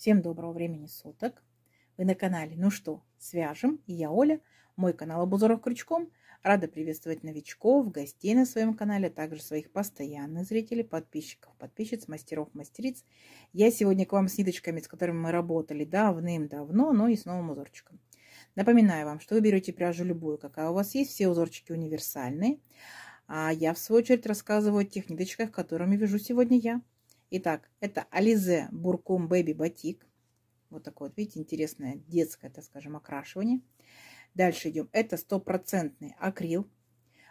Всем доброго времени суток. Вы на канале «Ну что, свяжем?» И я Оля, мой канал об узорах крючком. Рада приветствовать новичков, гостей на своем канале, а также своих постоянных зрителей, подписчиков, подписчиц, мастеров, мастериц. Я сегодня к вам с ниточками, с которыми мы работали давным-давно, но и с новым узорчиком. Напоминаю вам, что вы берете пряжу любую, какая у вас есть, все узорчики универсальные. А я, в свою очередь, рассказываю о тех ниточках, которыми вяжу сегодня я. Итак, это Alize Burkum Baby Batik. Вот такое вот, видите, интересное детское, так скажем, окрашивание. Дальше идем. Это стопроцентный акрил.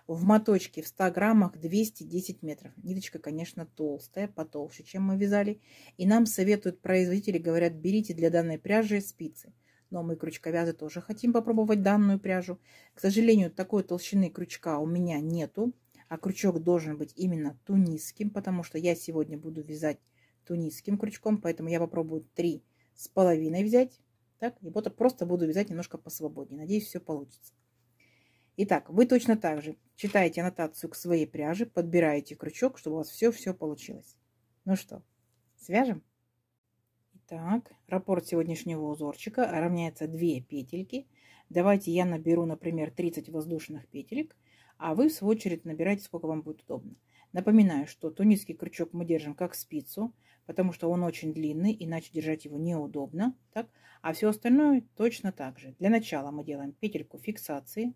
В моточке в 100 граммах 210 метров. Ниточка, конечно, толстая, потолще, чем мы вязали. И нам советуют производители, говорят, берите для данной пряжи спицы. Но мы, крючковязы, тоже хотим попробовать данную пряжу. К сожалению, такой толщины крючка у меня нету. А крючок должен быть именно тунисским, потому что я сегодня буду вязать тунисским крючком. Поэтому я попробую 3,5 взять. Так, и вот просто буду вязать немножко посвободнее. Надеюсь, все получится. Итак, вы точно так же читаете аннотацию к своей пряже, подбираете крючок, чтобы у вас все получилось. Ну что, свяжем? Итак, раппорт сегодняшнего узорчика равняется 2 петельки. Давайте я наберу, например, 30 воздушных петелек, а вы, в свою очередь, набирайте, сколько вам будет удобно. Напоминаю, что тунисский крючок мы держим как спицу, потому что он очень длинный, иначе держать его неудобно. Так? А все остальное точно так же. Для начала мы делаем петельку фиксации.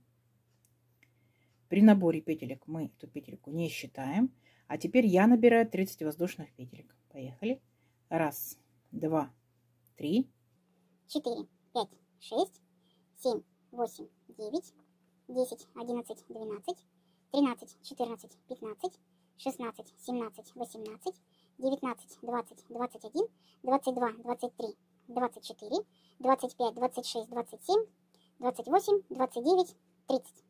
При наборе петелек мы эту петельку не считаем. А теперь я набираю 30 воздушных петелек. Поехали. 1, 2, 3, 4, 5, 6, 7, 8, 9, 10, 11, 12, 13, 14, 15, 16, 17, 18, 19, 20, 21, 22, 23, 24, 25, 26, 27, 28, 29, 30.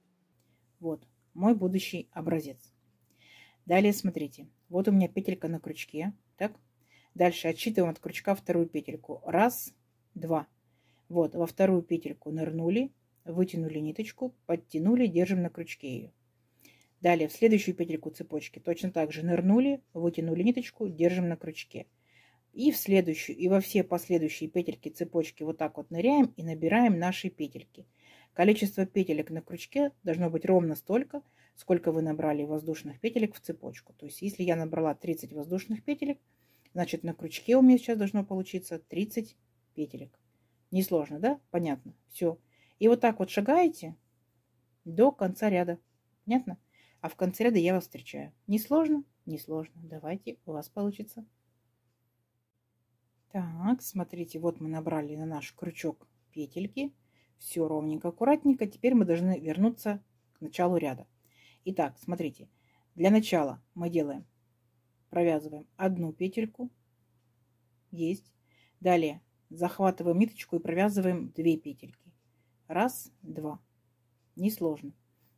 Вот мой будущий образец. Далее смотрите. Вот у меня петелька на крючке. Так. Дальше отсчитываем от крючка вторую петельку. 1, 2. Вот во вторую петельку нырнули, вытянули ниточку, подтянули, держим на крючке ее. Далее в следующую петельку цепочки точно так же нырнули, вытянули ниточку, держим на крючке. И в следующую, и во все последующие петельки цепочки вот так вот ныряем и набираем наши петельки. Количество петелек на крючке должно быть ровно столько, сколько вы набрали воздушных петелек в цепочку. То есть если я набрала 30 воздушных петелек, значит на крючке у меня сейчас должно получиться 30 петелек. Несложно, да? Понятно. Все. И вот так вот шагаете до конца ряда. Понятно? А в конце ряда я вас встречаю. Несложно? Несложно. Давайте, у вас получится. Так, смотрите, вот мы набрали на наш крючок петельки. Все ровненько, аккуратненько. Теперь мы должны вернуться к началу ряда. Итак, смотрите. Для начала мы делаем, провязываем одну петельку. Есть. Далее захватываем ниточку и провязываем 2 петельки. 1, 2. Несложно.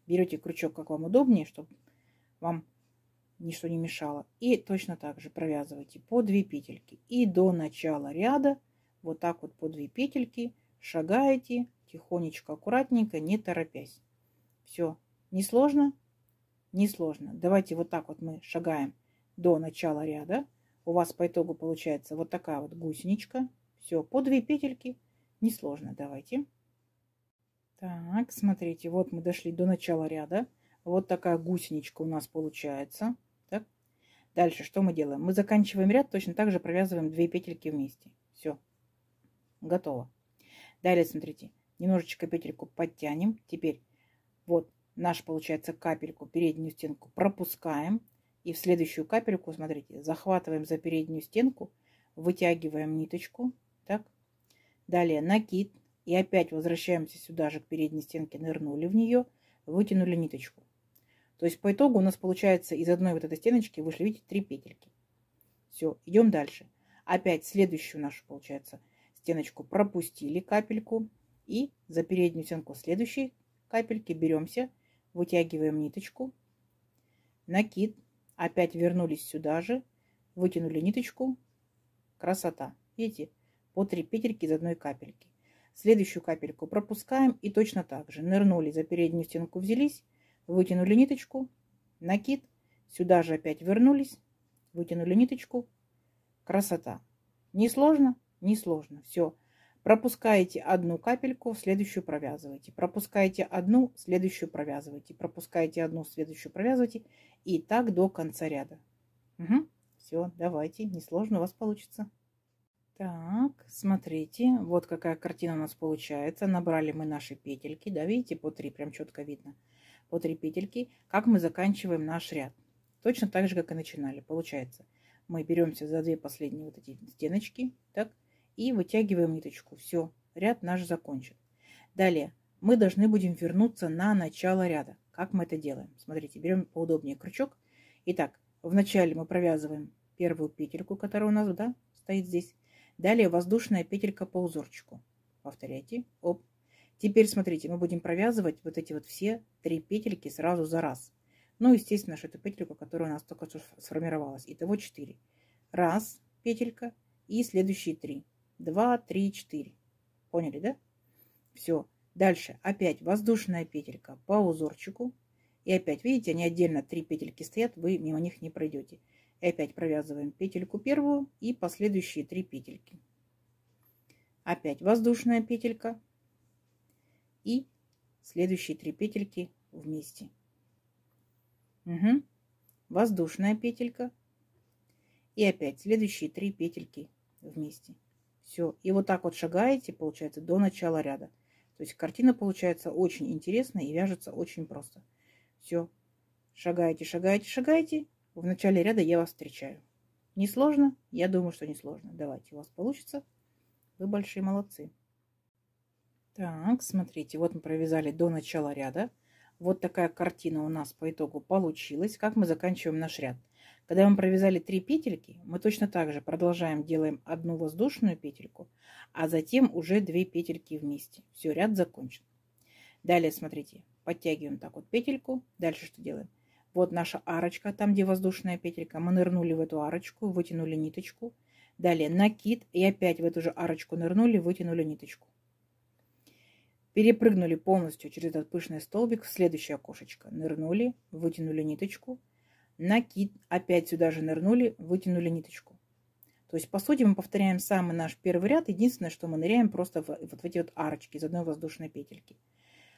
Берете крючок, как вам удобнее, чтобы вам ничто не мешало. И точно так же провязывайте по 2 петельки. И до начала ряда вот так вот по 2 петельки шагаете тихонечко, аккуратненько, не торопясь. Все. Несложно? Несложно. Давайте вот так вот мы шагаем до начала ряда. У вас по итогу получается вот такая вот гусеничка. Все, по 2 петельки. Несложно. Давайте. Так, смотрите, вот мы дошли до начала ряда. Вот такая гусеничка у нас получается. Так. Дальше что мы делаем? Мы заканчиваем ряд, точно так же провязываем 2 петельки вместе. Все. Готово. Далее, смотрите, немножечко петельку подтянем. Теперь вот наш, получается, капельку, переднюю стенку пропускаем. И в следующую капельку, смотрите, захватываем за переднюю стенку, вытягиваем ниточку. Так. Далее накид. И опять возвращаемся сюда же к передней стенке, нырнули в нее, вытянули ниточку. То есть по итогу у нас получается из одной вот этой стеночки вышли, видите, 3 петельки. Все, идем дальше. Опять следующую нашу, получается, стеночку пропустили капельку. И за переднюю стенку следующей капельки беремся, вытягиваем ниточку. Накид. Опять вернулись сюда же, вытянули ниточку. Красота. Видите, по 3 петельки из одной капельки. Следующую капельку пропускаем и точно так же. Нырнули за переднюю стенку, взялись, вытянули ниточку, накид, сюда же опять вернулись, вытянули ниточку. Красота. Несложно? Несложно. Все. Пропускаете одну капельку, следующую провязываете. Пропускаете одну, следующую провязываете. Пропускаете одну, следующую провязываете. И так до конца ряда. Угу. Все, давайте. Несложно у вас получится. Так, смотрите, вот какая картина у нас получается. Набрали мы наши петельки, да, видите, по 3, прям четко видно. По 3 петельки. Как мы заканчиваем наш ряд? Точно так же, как и начинали. Получается, мы беремся за 2 последние вот эти стеночки, так, и вытягиваем ниточку. Все, ряд наш закончен. Далее мы должны будем вернуться на начало ряда. Как мы это делаем? Смотрите, берем поудобнее крючок. Итак, вначале мы провязываем первую петельку, которая у нас, да, стоит здесь. Далее воздушная петелька по узорчику. Повторяйте. Оп. Теперь смотрите, мы будем провязывать вот эти вот все 3 петельки сразу за раз. Ну, естественно, что это петелька, которая у нас только что сформировалась. Итого 4. Раз петелька и следующие 3. 2, 3, 4. Поняли, да? Все. Дальше опять воздушная петелька по узорчику. И опять, видите, они отдельно 3 петельки стоят, вы мимо них не пройдете. И опять провязываем петельку первую и последующие 3 петельки. Опять воздушная петелька и следующие 3 петельки вместе. Угу. Воздушная петелька и опять следующие 3 петельки вместе. Все. И вот так вот шагаете, получается, до начала ряда. То есть картина получается очень интересная и вяжется очень просто. Все. Шагаете, шагаете, шагаете. В начале ряда я вас встречаю. Не сложно? Я думаю, что не сложно. Давайте, у вас получится. Вы большие молодцы. Так, смотрите, вот мы провязали до начала ряда. Вот такая картина у нас по итогу получилась. Как мы заканчиваем наш ряд? Когда мы провязали 3 петельки, мы точно так же продолжаем, делаем одну воздушную петельку, а затем уже 2 петельки вместе. Все, ряд закончен. Далее, смотрите, подтягиваем так вот петельку. Дальше что делаем? Вот наша арочка, там, где воздушная петелька. Мы нырнули в эту арочку, вытянули ниточку. Далее накид и опять в эту же арочку нырнули, вытянули ниточку. Перепрыгнули полностью через этот пышный столбик в следующее окошечко. Нырнули, вытянули ниточку. Накид, опять сюда же нырнули, вытянули ниточку. То есть, по сути, мы повторяем самый наш первый ряд. Единственное, что мы ныряем просто вот в эти вот арочки из одной воздушной петельки.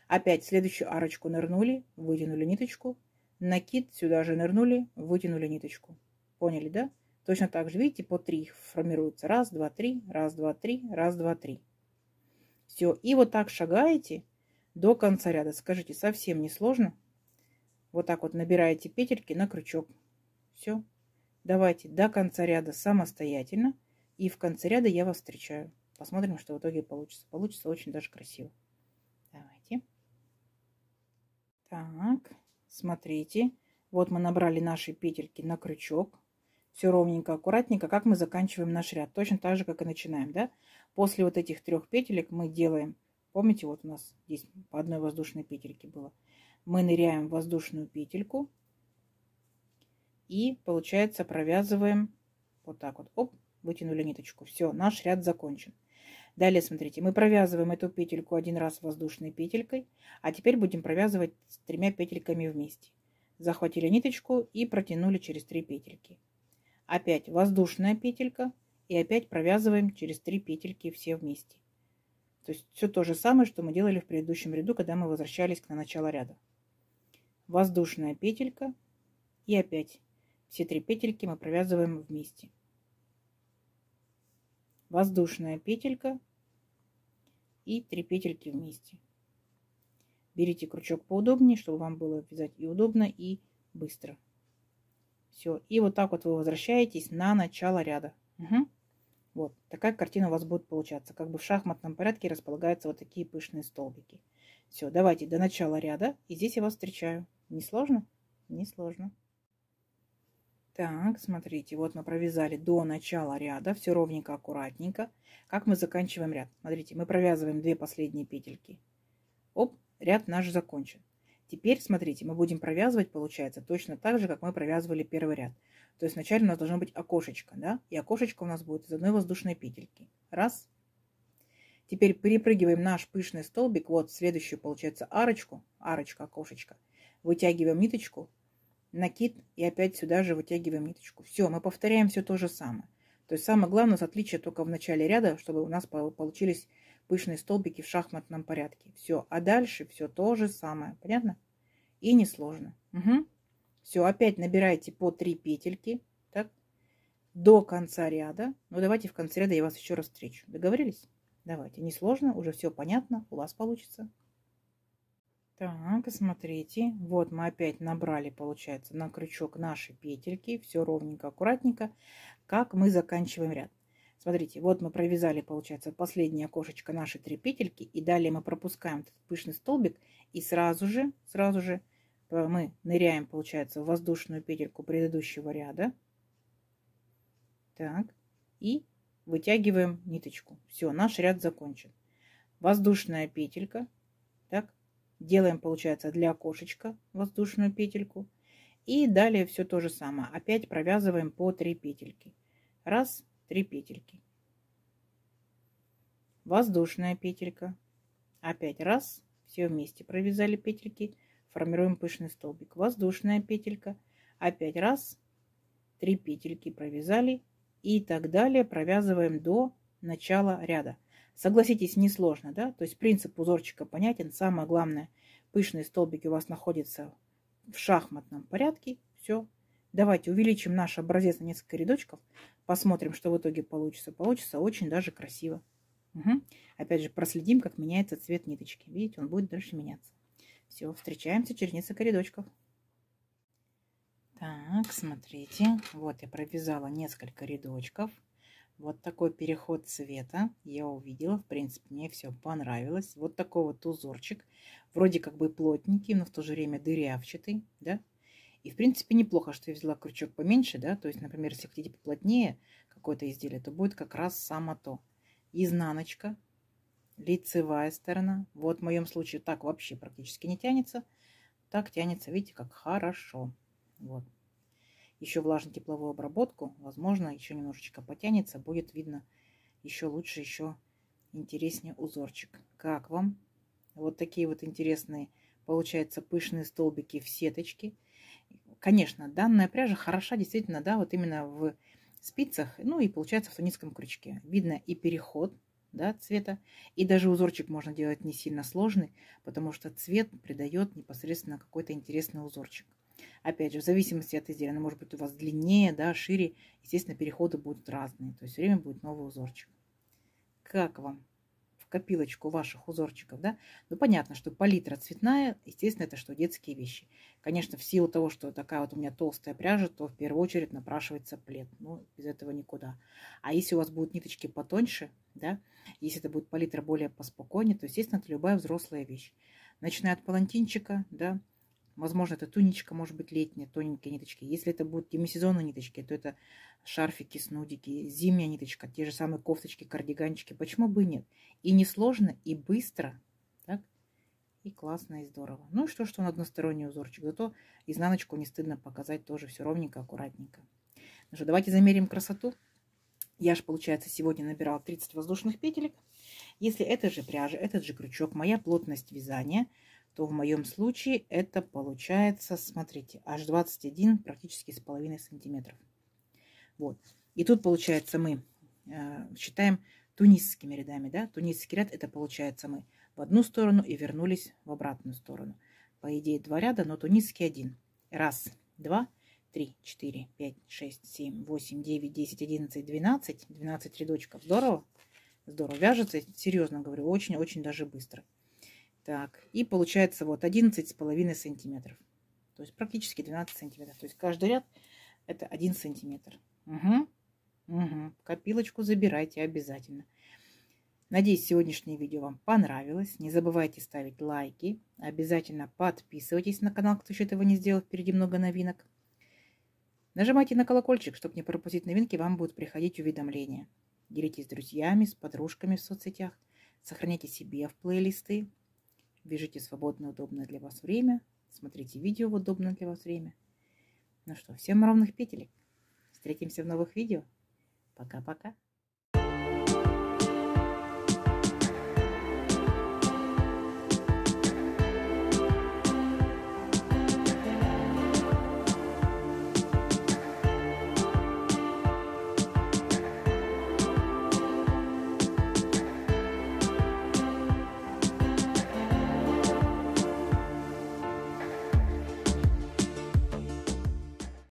Опять в следующую арочку нырнули, вытянули ниточку. Накид, сюда же нырнули, вытянули ниточку. Поняли, да? Точно так же, видите, по 3 формируются. Раз, два, три, раз, два, три, раз, два, три. Все. И вот так шагаете до конца ряда. Скажите, совсем не сложно? Вот так вот набираете петельки на крючок. Все. Давайте до конца ряда самостоятельно. И в конце ряда я вас встречаю. Посмотрим, что в итоге получится. Получится очень даже красиво. Давайте. Так. Смотрите, вот мы набрали наши петельки на крючок. Все ровненько, аккуратненько, как мы заканчиваем наш ряд. Точно так же, как и начинаем, да? После вот этих 3 петелек мы делаем, помните, вот у нас здесь по одной воздушной петельке было. Мы ныряем в воздушную петельку и, получается, провязываем вот так вот. Оп, вытянули ниточку. Все, наш ряд закончен. Далее, смотрите, мы провязываем эту петельку один раз воздушной петелькой, а теперь будем провязывать с 3 петельками вместе. Захватили ниточку и протянули через 3 петельки. Опять воздушная петелька и опять провязываем через 3 петельки все вместе. То есть все то же самое, что мы делали в предыдущем ряду, когда мы возвращались на начало ряда. Воздушная петелька и опять все 3 петельки мы провязываем вместе. Воздушная петелька и 3 петельки вместе. Берите крючок поудобнее, чтобы вам было вязать и удобно, и быстро. Все. И вот так вот вы возвращаетесь на начало ряда. Угу. Вот такая картина у вас будет получаться. Как бы в шахматном порядке располагаются вот такие пышные столбики. Все, давайте до начала ряда. И здесь я вас встречаю. Не сложно? Не сложно. Так, смотрите, вот мы провязали до начала ряда, все ровненько, аккуратненько. Как мы заканчиваем ряд? Смотрите, мы провязываем 2 последние петельки. Оп, ряд наш закончен. Теперь, смотрите, мы будем провязывать, получается, точно так же, как мы провязывали первый ряд. То есть вначале у нас должно быть окошечко, да? И окошечко у нас будет из одной воздушной петельки. Раз. Теперь перепрыгиваем наш пышный столбик, вот следующую, получается, арочку, арочка, окошечко. Вытягиваем ниточку. Накид и опять сюда же вытягиваем ниточку. Все, мы повторяем все то же самое. То есть самое главное, у нас отличие только в начале ряда, чтобы у нас получились пышные столбики в шахматном порядке. Все. А дальше все то же самое. Понятно? И несложно. Угу. Все. Опять набирайте по 3 петельки. Так. До конца ряда. Ну, давайте в конце ряда я вас еще раз встречу. Договорились? Давайте. Несложно. Уже все понятно. У вас получится. Так, смотрите. Вот мы опять набрали, получается, на крючок наши петельки. Все ровненько, аккуратненько. Как мы заканчиваем ряд. Смотрите, вот мы провязали, получается, последнее окошечко наши 3 петельки. И далее мы пропускаем этот пышный столбик. И сразу же мы ныряем, получается, в воздушную петельку предыдущего ряда. Так. И вытягиваем ниточку. Все, наш ряд закончен. Воздушная петелька. Так. Делаем, получается, для окошечка воздушную петельку. И далее все то же самое. Опять провязываем по 3 петельки. Раз, 3 петельки. Воздушная петелька. Опять раз. Все вместе провязали петельки. Формируем пышный столбик. Воздушная петелька. Опять раз. 3 петельки провязали. И так далее провязываем до начала ряда. Согласитесь, несложно, да? То есть принцип узорчика понятен. Самое главное, пышные столбики у вас находятся в шахматном порядке. Все. Давайте увеличим наш образец на несколько рядочков. Посмотрим, что в итоге получится. Получится очень даже красиво. Угу. Опять же, проследим, как меняется цвет ниточки. Видите, он будет дальше меняться. Все, встречаемся через несколько рядочков. Так, смотрите. Вот я провязала несколько рядочков. Вот такой переход цвета я увидела. В принципе, мне все понравилось. Вот такой вот узорчик. Вроде как бы плотненький, но в то же время дырявчатый, да? И, в принципе, неплохо, что я взяла крючок поменьше, да? То есть, например, если хотите поплотнее какое-то изделие, то будет как раз само то. Изнаночка, лицевая сторона. Вот в моем случае так вообще практически не тянется. Так тянется, видите, как хорошо. Вот. Еще влажно-тепловую обработку, возможно, еще немножечко потянется, будет видно еще лучше, еще интереснее узорчик. Как вам? Вот такие вот интересные, получается, пышные столбики в сеточке. Конечно, данная пряжа хороша действительно, да, вот именно в спицах, ну и получается в тунисском крючке. Видно и переход, да, цвета, и даже узорчик можно делать не сильно сложный, потому что цвет придает непосредственно какой-то интересный узорчик. Опять же, в зависимости от изделия, оно может быть у вас длиннее, да, шире. Естественно, переходы будут разные. То есть все время будет новый узорчик. Как вам в копилочку ваших узорчиков, да? Ну, понятно, что палитра цветная. Естественно, это что, детские вещи. Конечно, в силу того, что такая вот у меня толстая пряжа, то в первую очередь напрашивается плед. Ну, без этого никуда. А если у вас будут ниточки потоньше, да, если это будет палитра более поспокойнее, то, естественно, это любая взрослая вещь. Начиная от палантинчика, да, возможно, это туничка, может быть, летняя, тоненькие ниточки. Если это будут демисезонные ниточки, то это шарфики, снудики, зимняя ниточка, те же самые кофточки, кардиганчики. Почему бы и нет? И несложно, и быстро, так? И классно, и здорово. Ну и что он односторонний узорчик. Зато изнаночку не стыдно показать тоже все ровненько, аккуратненько. Ну что, давайте замерим красоту. Я же, получается, сегодня набирала 30 воздушных петелек. Если это же пряжа, этот же крючок, моя плотность вязания, то в моем случае это получается, смотрите, аж 21 практически с половиной сантиметров. Вот. И тут, получается, мы считаем тунисскими рядами, да? Тунисский ряд, это получается мы в одну сторону и вернулись в обратную сторону. По идее 2 ряда, но тунисский 1. Раз, 2, 3, 4, 5, 6, 7, 8, 9, 10, 11, 12. 12 рядочков. Здорово? Здорово. Вяжется, серьезно говорю, очень-очень даже быстро. Так, и получается вот 11,5 сантиметров. То есть практически 12 сантиметров. То есть каждый ряд это 1 сантиметр. Угу. Копилочку забирайте обязательно. Надеюсь, сегодняшнее видео вам понравилось. Не забывайте ставить лайки. Обязательно подписывайтесь на канал, кто еще этого не сделал. Впереди много новинок. Нажимайте на колокольчик, чтобы не пропустить новинки. Вам будут приходить уведомления. Делитесь с друзьями, с подружками в соцсетях. Сохраняйте себе в плейлисты. Вяжите свободное, удобное для вас время. Смотрите видео в удобное для вас время. Ну что, всем ровных петелек. Встретимся в новых видео. Пока-пока.